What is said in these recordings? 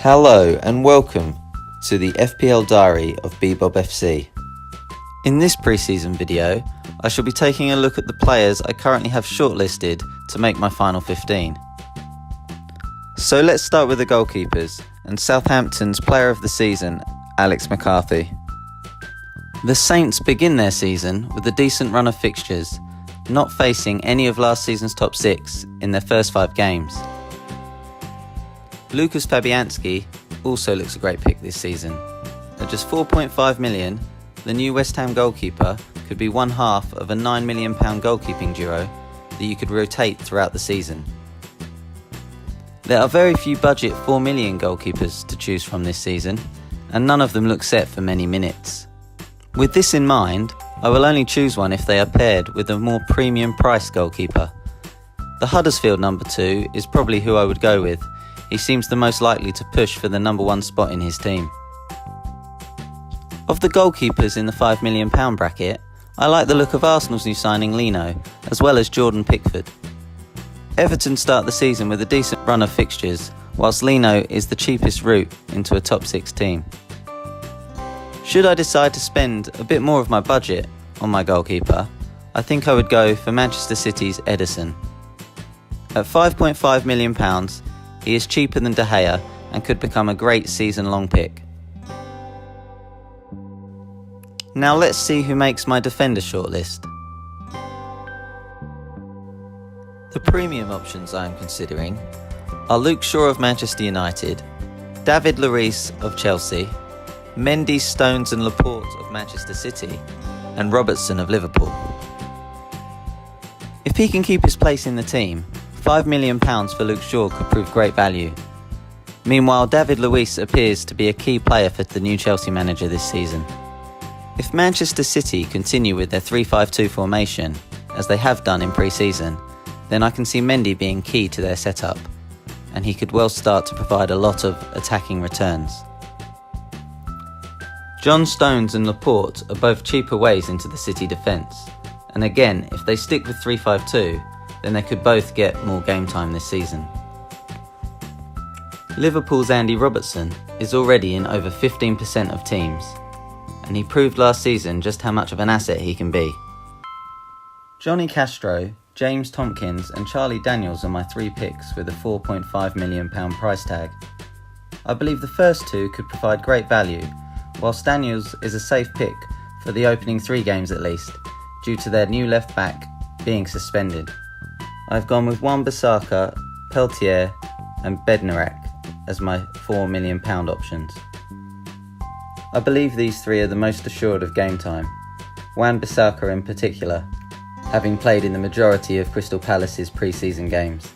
Hello and welcome to the FPL Diary of Bebob FC. In this pre-season video, I shall be taking a look at the players I currently have shortlisted to make my final 15. So let's start with the goalkeepers and Southampton's player of the season, Alex McCarthy. The Saints begin their season with a decent run of fixtures, not facing any of last season's top 6 in their first 5 games. Lukas Fabianski also looks a great pick this season. At just 4.5 million, the new West Ham goalkeeper could be one half of a £9 million goalkeeping duo that you could rotate throughout the season. There are very few budget 4 million goalkeepers to choose from this season, and none of them look set for many minutes. With this in mind, I will only choose one if they are paired with a more premium price goalkeeper. The Huddersfield number 2 is probably who I would go with. He seems the most likely to push for the number 1 spot in his team. Of the goalkeepers in the £5 million bracket, I like the look of Arsenal's new signing Leno, as well as Jordan Pickford. Everton start the season with a decent run of fixtures, whilst Leno is the cheapest route into a top 6 team. Should I decide to spend a bit more of my budget on my goalkeeper, I think I would go for Manchester City's Ederson. At £5.5 million, he is cheaper than De Gea and could become a great season-long pick. Now let's see who makes my defender shortlist. The premium options I am considering are Luke Shaw of Manchester United, David Luiz of Chelsea, Mendy, Stones and Laporte of Manchester City, and Robertson of Liverpool. If he can keep his place in the team, £5 million for Luke Shaw could prove great value. Meanwhile, David Luiz appears to be a key player for the new Chelsea manager this season. If Manchester City continue with their 3-5-2 formation, as they have done in pre-season, then I can see Mendy being key to their setup, and he could well start to provide a lot of attacking returns. John Stones and Laporte are both cheaper ways into the City defence, and again, if they stick with 3-5-2, then they could both get more game time this season. Liverpool's Andy Robertson is already in over 15% of teams, and he proved last season just how much of an asset he can be. Johnny Castro, James Tompkins and Charlie Daniels are my 3 picks with a £4.5 million price tag. I believe the first 2 could provide great value, whilst Daniels is a safe pick for the opening 3 games at least, due to their new left back being suspended. I've gone with Wan-Bissaka, Peltier and Bednarek as my £4 million options. I believe these 3 are the most assured of game time, Wan-Bissaka in particular, having played in the majority of Crystal Palace's pre-season games.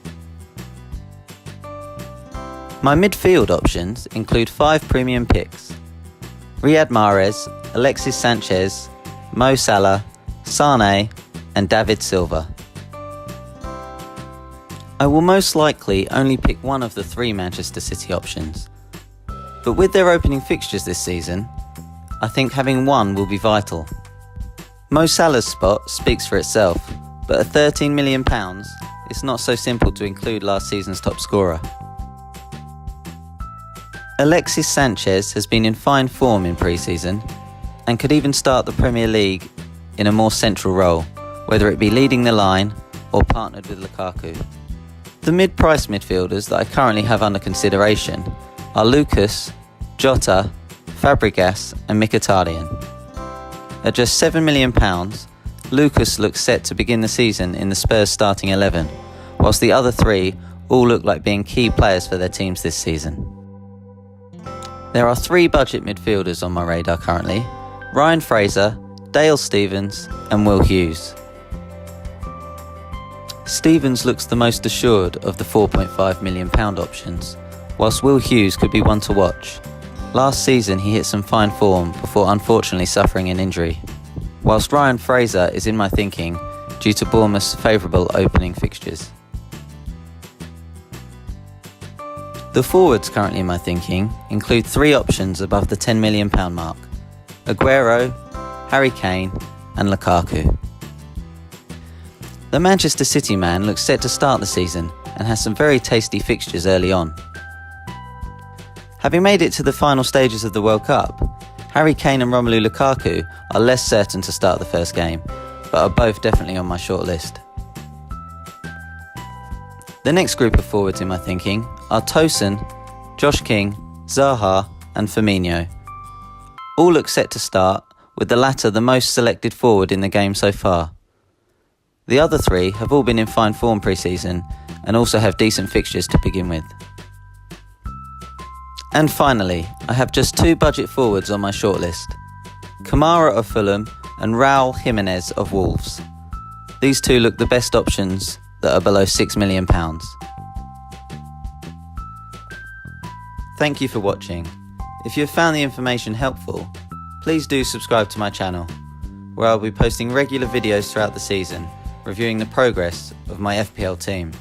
My midfield options include 5 premium picks: Riyad Mahrez, Alexis Sanchez, Mo Salah, Sane and David Silva. I will most likely only pick one of the 3 Manchester City options, but with their opening fixtures this season, I think having one will be vital. Mo Salah's spot speaks for itself, but at £13 million, it's not so simple to include last season's top scorer. Alexis Sanchez has been in fine form in pre-season and could even start the Premier League in a more central role, whether it be leading the line or partnered with Lukaku. The mid-price midfielders that I currently have under consideration are Lucas, Jota, Fabregas and Mkhitaryan. At just £7 million, Lucas looks set to begin the season in the Spurs starting 11, whilst the other 3 all look like being key players for their teams this season. There are 3 budget midfielders on my radar currently: Ryan Fraser, Dale Stephens and Will Hughes. Stephens looks the most assured of the £4.5 million options, whilst Will Hughes could be one to watch. Last season he hit some fine form before unfortunately suffering an injury, whilst Ryan Fraser is in my thinking due to Bournemouth's favourable opening fixtures. The forwards currently in my thinking include 3 options above the £10 million mark: Aguero, Harry Kane and Lukaku. The Manchester City man looks set to start the season and has some very tasty fixtures early on. Having made it to the final stages of the World Cup, Harry Kane and Romelu Lukaku are less certain to start the first game, but are both definitely on my shortlist. The next group of forwards in my thinking are Tosin, Josh King, Zaha and Firmino. All look set to start, with the latter the most selected forward in the game so far. The other three have all been in fine form pre-season and also have decent fixtures to begin with. And finally, I have just two budget forwards on my shortlist: Kamara of Fulham and Raul Jimenez of Wolves. These two look the best options that are below £6 million. Thank you for watching. If you have found the information helpful, please do subscribe to my channel, where I'll be posting regular videos throughout the season, reviewing the progress of my FPL team.